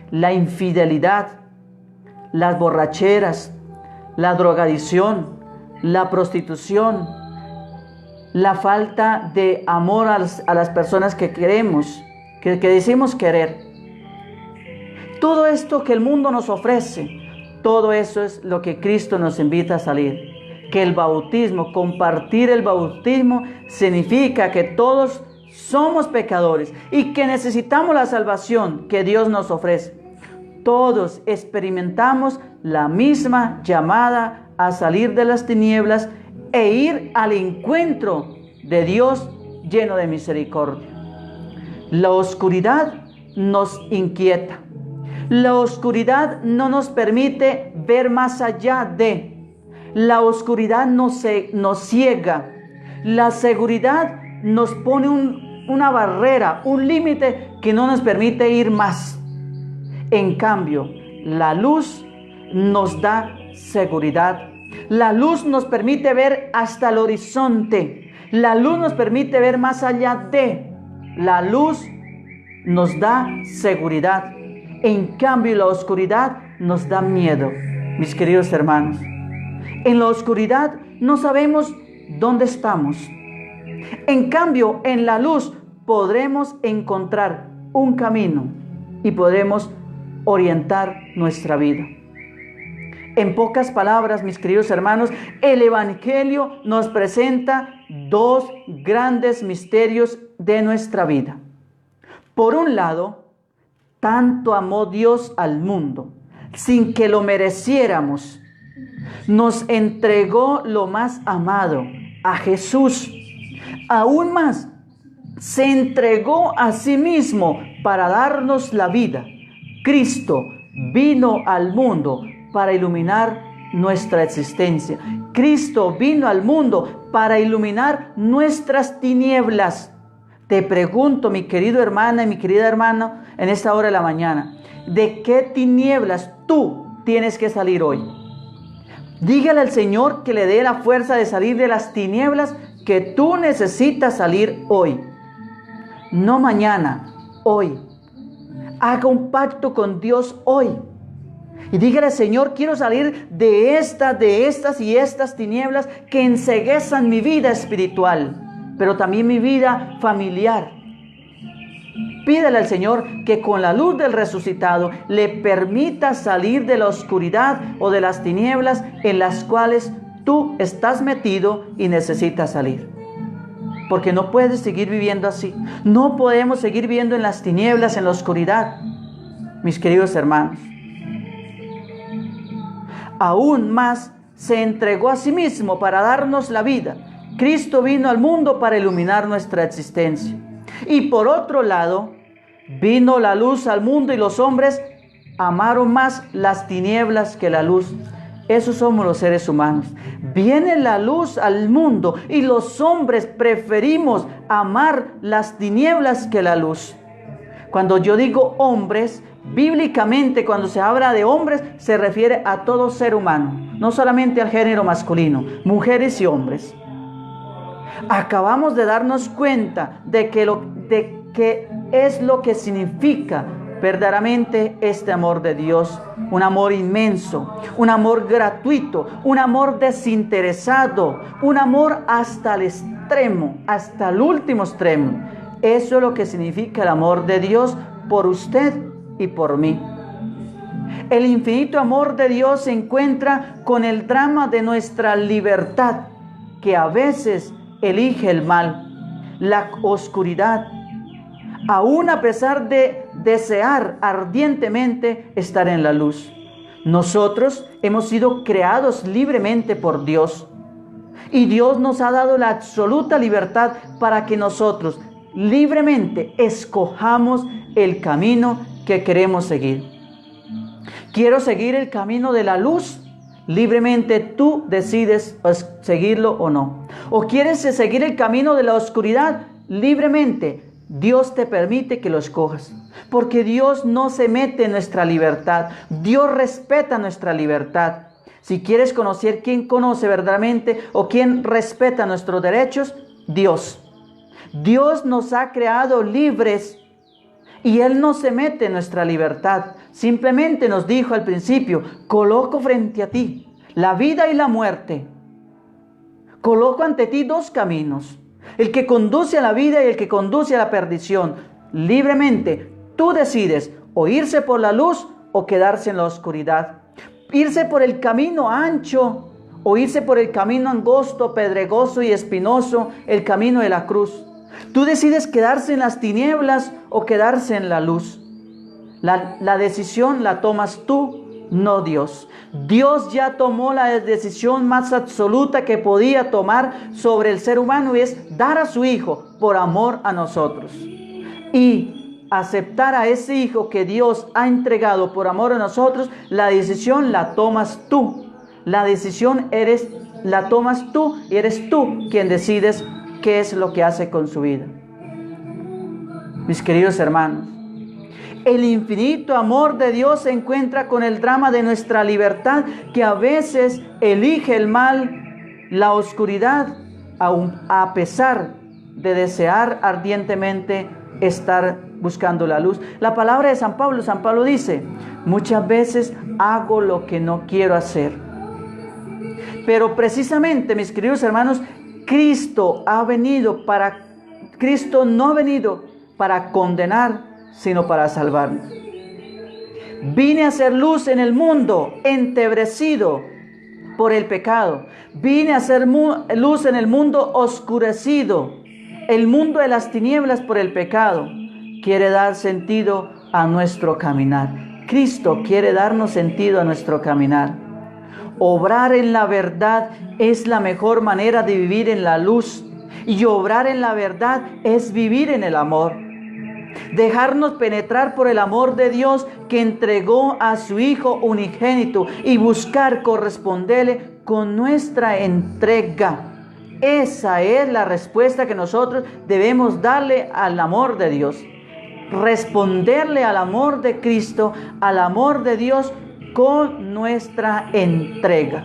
la infidelidad, las borracheras, la drogadicción, la prostitución, la falta de amor a las personas que queremos, que decimos querer. Todo esto que el mundo nos ofrece, todo eso es lo que Cristo nos invita a salir. Que el bautismo, compartir el bautismo, significa que todos somos pecadores y que necesitamos la salvación que Dios nos ofrece. todos experimentamos la misma llamada a salir de las tinieblas e ir al encuentro de Dios lleno de misericordia. La oscuridad nos inquieta. La oscuridad no nos permite ver más allá de. La oscuridad nos ciega. La seguridad nos pone una barrera, un límite que no nos permite ir más. En cambio, la luz nos da seguridad. La luz nos permite ver hasta el horizonte. La luz nos permite ver más allá de. La luz nos da seguridad. En cambio, la oscuridad nos da miedo. Mis queridos hermanos, en la oscuridad no sabemos dónde estamos. En cambio, en la luz podremos encontrar un camino y podremos orientar nuestra vida. En pocas palabras, mis queridos hermanos, el Evangelio nos presenta dos grandes misterios de nuestra vida. Por un lado, tanto amó Dios al mundo, sin que lo mereciéramos. Nos entregó lo más amado, a Jesús. Aún más, se entregó a sí mismo para darnos la vida. Cristo vino al mundo para iluminar nuestra existencia. Cristo vino al mundo para iluminar nuestras tinieblas. Te pregunto, mi querido hermana y mi querida hermana, en esta hora de la mañana, ¿de qué tinieblas tú tienes que salir hoy? Dígale al Señor que le dé la fuerza de salir de las tinieblas que tú necesitas salir hoy. No mañana, hoy. Haga un pacto con Dios hoy. Y dígale, Señor, quiero salir de estas y estas tinieblas que enceguezan mi vida espiritual, pero también mi vida familiar. Pídele al Señor que con la luz del resucitado le permita salir de la oscuridad o de las tinieblas en las cuales tú estás metido y necesitas salir. Porque no puedes seguir viviendo así. No podemos seguir viviendo en las tinieblas, en la oscuridad. Mis queridos hermanos, aún más se entregó a sí mismo para darnos la vida. Cristo vino al mundo para iluminar nuestra existencia. Y por otro lado, vino la luz al mundo y los hombres amaron más las tinieblas que la luz. Esos somos los seres humanos. Viene la luz al mundo y los hombres preferimos amar las tinieblas que la luz. Cuando yo digo hombres, bíblicamente cuando se habla de hombres se refiere a todo ser humano, no solamente al género masculino, mujeres y hombres. Acabamos de darnos cuenta de que es lo que significa verdaderamente este amor de Dios, un amor inmenso, un amor gratuito, un amor desinteresado, un amor hasta el extremo, hasta el último extremo. Eso es lo que significa el amor de Dios por usted y por mí. El infinito amor de Dios se encuentra con el drama de nuestra libertad, que a veces elige el mal, la oscuridad, aún a pesar de desear ardientemente estar en la luz. Nosotros hemos sido creados libremente por Dios y Dios nos ha dado la absoluta libertad para que nosotros libremente escojamos el camino que queremos seguir. Quiero seguir el camino de la luz. Libremente tú decides seguirlo o no. O quieres seguir el camino de la oscuridad. Libremente Dios te permite que lo escojas. Porque Dios no se mete en nuestra libertad. Dios respeta nuestra libertad. Si quieres conocer quién conoce verdaderamente o quién respeta nuestros derechos, Dios. Dios nos ha creado libres y Él no se mete en nuestra libertad. Simplemente nos dijo al principio: coloco frente a ti la vida y la muerte. Coloco ante ti dos caminos, el que conduce a la vida y el que conduce a la perdición. Libremente tú decides o irse por la luz o quedarse en la oscuridad. Irse por el camino ancho o irse por el camino angosto, pedregoso y espinoso, el camino de la cruz. Tú decides quedarse en las tinieblas o quedarse en la luz. La decisión la tomas tú, no Dios. Dios ya tomó la decisión más absoluta que podía tomar sobre el ser humano, y es dar a su Hijo por amor a nosotros. Y aceptar a ese Hijo que Dios ha entregado por amor a nosotros, la decisión la tomas tú. La decisión la tomas tú, y eres tú quien decides qué es lo que hace con su vida. Mis queridos hermanos, el infinito amor de Dios se encuentra con el drama de nuestra libertad, que a veces elige el mal, la oscuridad, a pesar de desear ardientemente estar buscando la luz. La palabra de San Pablo dice: muchas veces hago lo que no quiero hacer. Pero precisamente, mis queridos hermanos, Cristo no ha venido para condenar, sino para salvarnos. Vine a ser luz en el mundo entebrecido por el pecado. Vine a ser luz en el mundo oscurecido, el mundo de las tinieblas por el pecado. Quiere dar sentido a nuestro caminar. Cristo quiere darnos sentido a nuestro caminar. Obrar en la verdad es la mejor manera de vivir en la luz. Y obrar en la verdad es vivir en el amor. Dejarnos penetrar por el amor de Dios, que entregó a su Hijo unigénito, y buscar corresponderle con nuestra entrega. Esa es la respuesta que nosotros debemos darle al amor de Dios. Responderle al amor de Cristo, al amor de Dios, con nuestra entrega.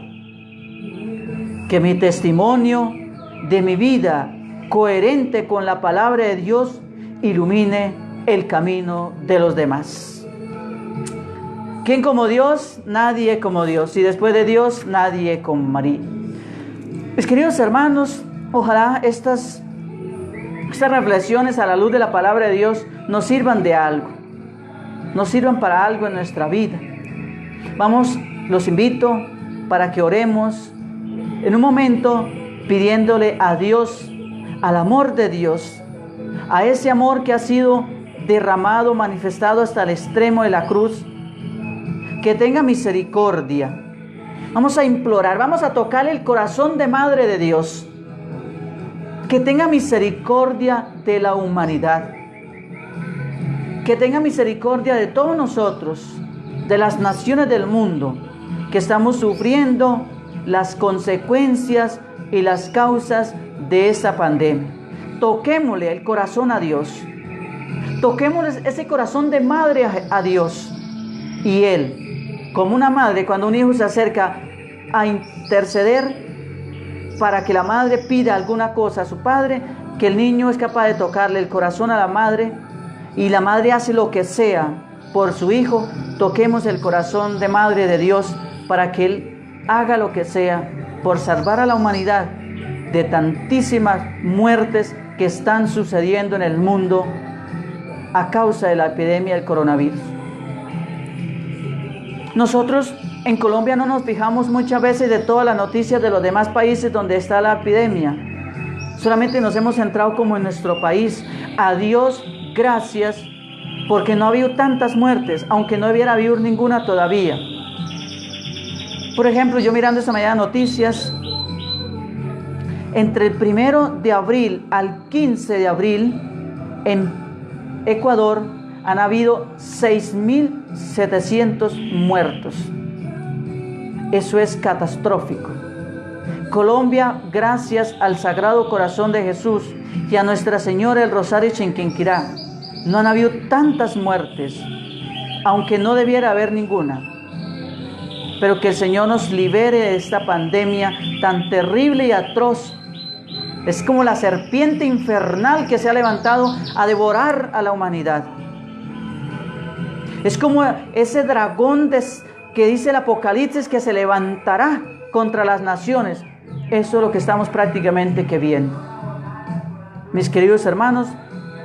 Que mi testimonio de mi vida, coherente con la palabra de Dios, ilumine el camino de los demás. ¿Quién como Dios? Nadie como Dios. Y después de Dios, nadie como María. Mis queridos hermanos, ojalá estas reflexiones a la luz de la palabra de Dios nos sirvan de algo. Nos sirvan para algo en nuestra vida. Los invito para que oremos en un momento, pidiéndole a Dios, al amor de Dios, a ese amor que ha sido derramado, manifestado hasta el extremo de la cruz, que tenga misericordia. Vamos a implorar, vamos a tocar el corazón de Madre de Dios, que tenga misericordia de la humanidad, que tenga misericordia de todos nosotros, de las naciones del mundo, que estamos sufriendo las consecuencias y las causas de esa pandemia. Toquémosle el corazón a Dios. Toquémosle ese corazón de madre a Dios. Y Él, como una madre, cuando un hijo se acerca a interceder para que la madre pida alguna cosa a su padre, que el niño es capaz de tocarle el corazón a la madre, y la madre hace lo que sea por su hijo. Toquemos el corazón de madre de Dios para que Él haga lo que sea por salvar a la humanidad de tantísimas muertes que están sucediendo en el mundo a causa de la epidemia del coronavirus. Nosotros en Colombia no nos fijamos muchas veces de todas las noticias de los demás países donde está la epidemia. Solamente nos hemos centrado como en nuestro país. A Dios gracias, porque no ha habido tantas muertes, aunque no hubiera habido ninguna todavía. Por ejemplo, yo mirando esta mañana noticias, entre el 1 de abril al 15 de abril, en Ecuador han habido 6.700 muertos. Eso es catastrófico. Colombia, gracias al Sagrado Corazón de Jesús y a Nuestra Señora del Rosario Chinquinquirá, no han habido tantas muertes, aunque no debiera haber ninguna. Pero que el Señor nos libere de esta pandemia tan terrible y atroz. Es como la serpiente infernal que se ha levantado a devorar a la humanidad. Es como ese dragón que dice el Apocalipsis, que se levantará contra las naciones. Eso es lo que estamos prácticamente viendo. Mis queridos hermanos,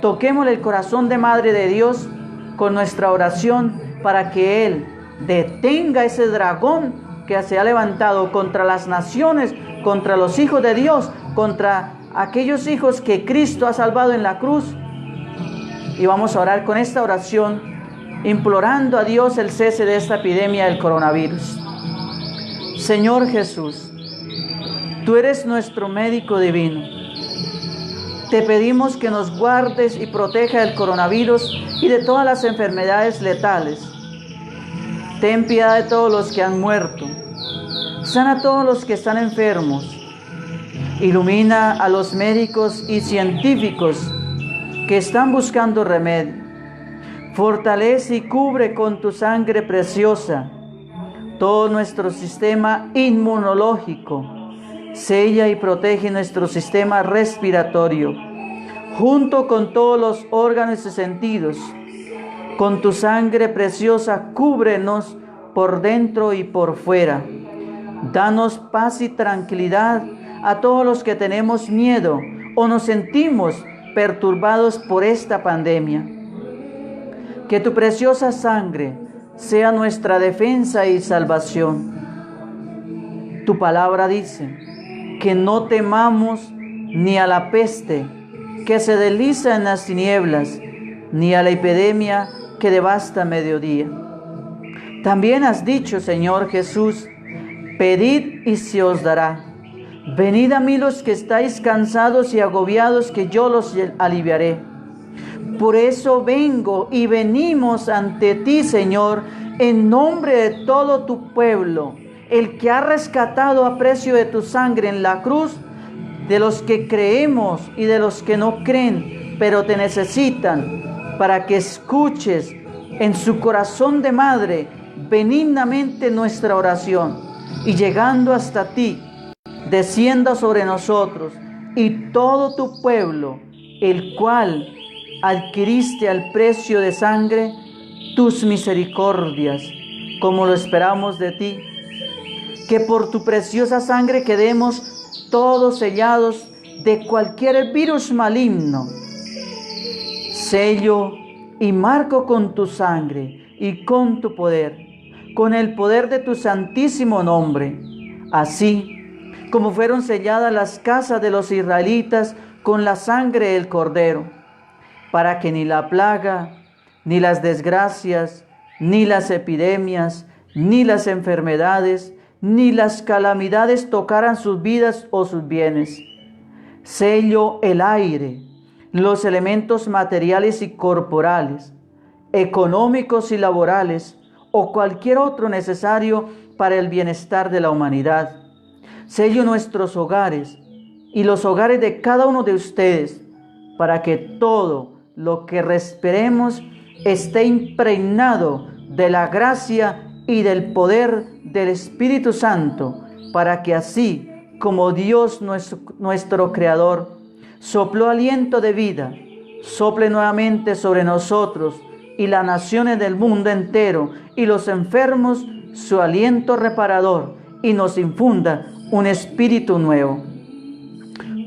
toquémosle el corazón de Madre de Dios con nuestra oración para que Él detenga ese dragón que se ha levantado contra las naciones, contra los hijos de Dios, contra aquellos hijos que Cristo ha salvado en la cruz. Y vamos a orar con esta oración implorando a Dios el cese de esta epidemia del coronavirus. Señor Jesús, tú eres nuestro médico divino. Te pedimos que nos guardes y proteja del coronavirus y de todas las enfermedades letales. Ten piedad de todos los que han muerto. Sana a todos los que están enfermos. Ilumina a los médicos y científicos que están buscando remedio. Fortalece y cubre con tu sangre preciosa todo nuestro sistema inmunológico. Sella y protege nuestro sistema respiratorio, junto con todos los órganos y sentidos. Con tu sangre preciosa, cúbrenos por dentro y por fuera. Danos paz y tranquilidad a todos los que tenemos miedo o nos sentimos perturbados por esta pandemia. Que tu preciosa sangre sea nuestra defensa y salvación. Tu palabra dice que no temamos ni a la peste que se desliza en las tinieblas, ni a la epidemia que devasta a mediodía. También has dicho, Señor Jesús, pedid y se os dará. Venid a mí los que estáis cansados y agobiados, que yo los aliviaré. Por eso vengo y venimos ante ti, Señor, en nombre de todo tu pueblo, el que ha rescatado a precio de tu sangre en la cruz, de los que creemos y de los que no creen, pero te necesitan, para que escuches en su corazón de madre benignamente nuestra oración, y llegando hasta ti, descienda sobre nosotros y todo tu pueblo, el cual adquiriste al precio de sangre, tus misericordias, como lo esperamos de ti. Que por tu preciosa sangre quedemos todos sellados de cualquier virus maligno. Sello y marco con tu sangre y con tu poder, con el poder de tu santísimo nombre. Así como fueron selladas las casas de los israelitas con la sangre del Cordero, para que ni la plaga, ni las desgracias, ni las epidemias, ni las enfermedades, ni las calamidades tocaran sus vidas o sus bienes. Sello el aire, los elementos materiales y corporales, económicos y laborales, o cualquier otro necesario para el bienestar de la humanidad. Sello nuestros hogares y los hogares de cada uno de ustedes, para que todo lo que respiremos esté impregnado de la gracia y del poder del Espíritu Santo, para que así como Dios nuestro Creador sopló aliento de vida, sople nuevamente sobre nosotros y las naciones del mundo entero y los enfermos su aliento reparador, y nos infunda un espíritu nuevo.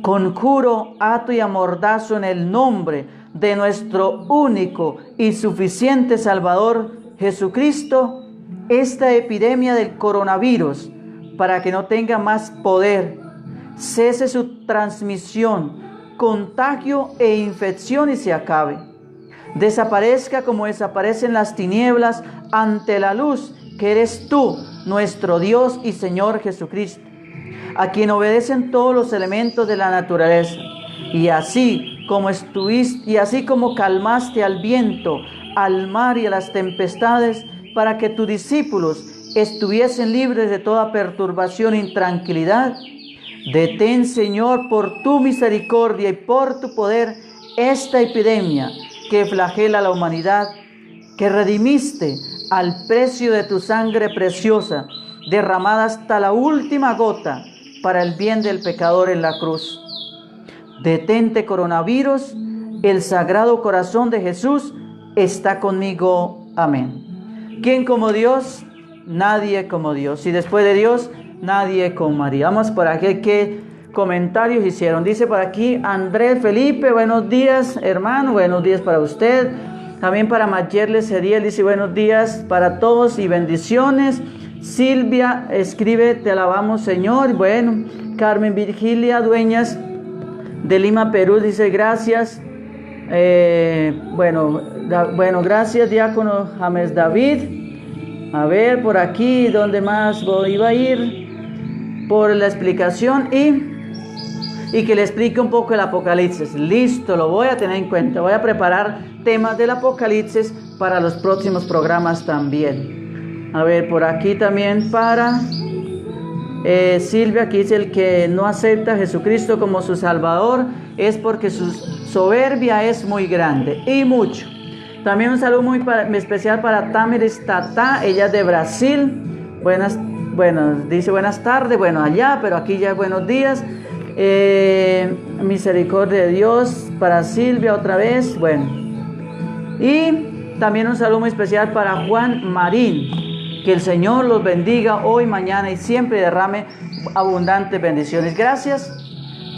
Conjuro, ato y amordazo en el nombre de nuestro único y suficiente Salvador Jesucristo esta epidemia del coronavirus, para que no tenga más poder, cese su transmisión, contagio e infección y se acabe. Desaparezca como desaparecen las tinieblas ante la luz que eres tú, nuestro Dios y Señor Jesucristo, a quien obedecen todos los elementos de la naturaleza. Y así como calmaste al viento, al mar y a las tempestades, para que tus discípulos estuviesen libres de toda perturbación e intranquilidad, detén, Señor, por tu misericordia y por tu poder esta epidemia que flagela a la humanidad, que redimiste al precio de tu sangre preciosa, derramada hasta la última gota para el bien del pecador en la cruz. Detente, coronavirus, el Sagrado Corazón de Jesús está conmigo. Amén. ¿Quién como Dios? Nadie como Dios. Y después de Dios, nadie como María. Vamos por aquí, ¿qué comentarios hicieron? Dice por aquí Andrés Felipe, buenos días, hermano, buenos días para usted. También para Mayerle Ceriel, dice buenos días para todos y bendiciones. Silvia escribe, te alabamos, Señor. Bueno, Carmen Virgilia Dueñas de Lima, Perú, dice gracias. Bueno, Bueno, gracias, diácono James David. A ver, por aquí, ¿dónde más iba a ir? Por la explicación y que le explique un poco el Apocalipsis. Listo, lo voy a tener en cuenta. Voy a preparar temas del Apocalipsis para los próximos programas también. A ver, por aquí también para Silvia, que dice: el que no acepta a Jesucristo como su Salvador es porque su soberbia es muy grande y mucho. También un saludo muy especial para Tamiris Tata, ella es de Brasil. Dice buenas tardes, bueno, allá, pero aquí ya buenos días. Misericordia de Dios para Silvia otra vez, bueno. Y también un saludo muy especial para Juan Marín. Que el Señor los bendiga hoy, mañana y siempre, derrame abundantes bendiciones. Gracias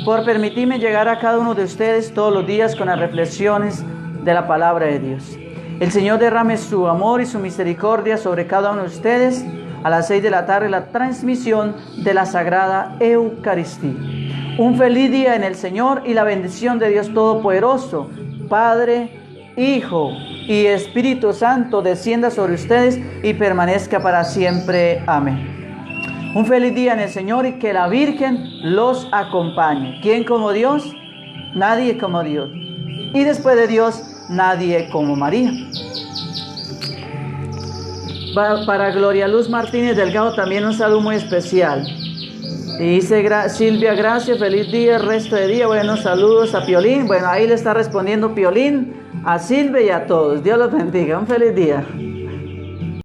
por permitirme llegar a cada uno de ustedes todos los días con las reflexiones de la palabra de Dios. El Señor derrame su amor y su misericordia sobre cada uno de ustedes. A las 6 de la tarde, la transmisión de la Sagrada Eucaristía. Un feliz día en el Señor y la bendición de Dios Todopoderoso, Padre, Hijo y Espíritu Santo descienda sobre ustedes y permanezca para siempre. Amén. Un feliz día en el Señor y que la Virgen los acompañe. ¿Quién como Dios? Nadie como Dios. Y después de Dios, nadie como María. Para Gloria Luz Martínez Delgado también un saludo muy especial. Y dice Silvia, gracias, feliz día, resto de día. Buenos saludos a Piolín. Bueno, ahí le está respondiendo Piolín a Silvia y a todos. Dios los bendiga. Un feliz día.